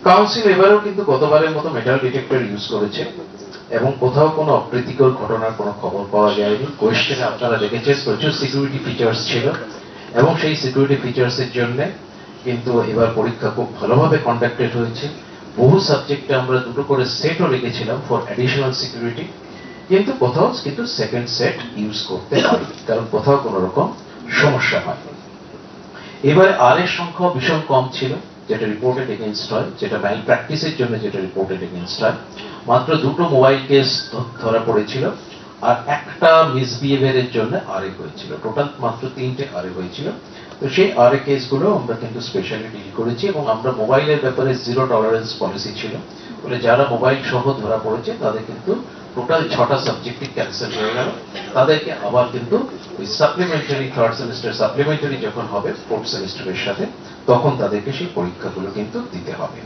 Council এবারেও কিন্তু গতবারের মতো মেটাল ডিটেক্টর ইউজ করেছে এবং কোথাও কোনো অপ্রীতিকর ঘটনার কোনো খবর পাওয়া যায়নি। কোয়েশ্চেনে আপনারা দেখেছেন প্রচুর সিকিউরিটি ফিচার্স ছিল এবং সেই সিকিউরিটি ফিচার্সের জন্য কিন্তু এবার পরীক্ষা খুব ভালোভাবে কন্ডাক্টেড হয়েছে। বহু সাবজেক্টে আমরা দুটো করে সেটও রেখেছিলাম ফর অ্যাডিশনাল সিকিউরিটি, কিন্তু কোথাও কিন্তু সেকেন্ড সেট ইউজ করতে পারি, কারণ কোথাও কোনো রকম সমস্যা হয়। এবারে আর এর সংখ্যা ভীষণ কম ছিল যেটা রিপোর্টেড এগেইনস্ট হয়, যেটা ম্যাল প্র্যাকটিসের জন্য যেটা রিপোর্টেড এগেইনস্ট হয়। মাত্র দুটো মোবাইল কেস ধরা পড়েছিল আর একটা মিসবিহেভিয়ারের জন্য আরএ হয়েছিল। টোটাল মাত্র 3টে আরএ হয়েছিল। তো সেই আরএ কেসগুলো আমরা কিন্তু স্পেশালি ডিল করেছি এবং আমরা মোবাইলের ব্যাপারে জিরো টলারেন্স পলিসি ছিল বলে যারা মোবাইল সহ ধরা পড়েছে তাদের কিন্তু টোটাল 6টা সাবজেক্টই ক্যান্সেল হয়ে গেল। তাদেরকে আবার কিন্তু ওই সাপ্লিমেন্টারি থার্ড সেমিস্টার সাপ্লিমেন্টারি যখন হবে ফোর্থ সেমিস্টারের সাথে, তখন তাদেরকে সেই পরীক্ষাগুলো কিন্তু দিতে হবে।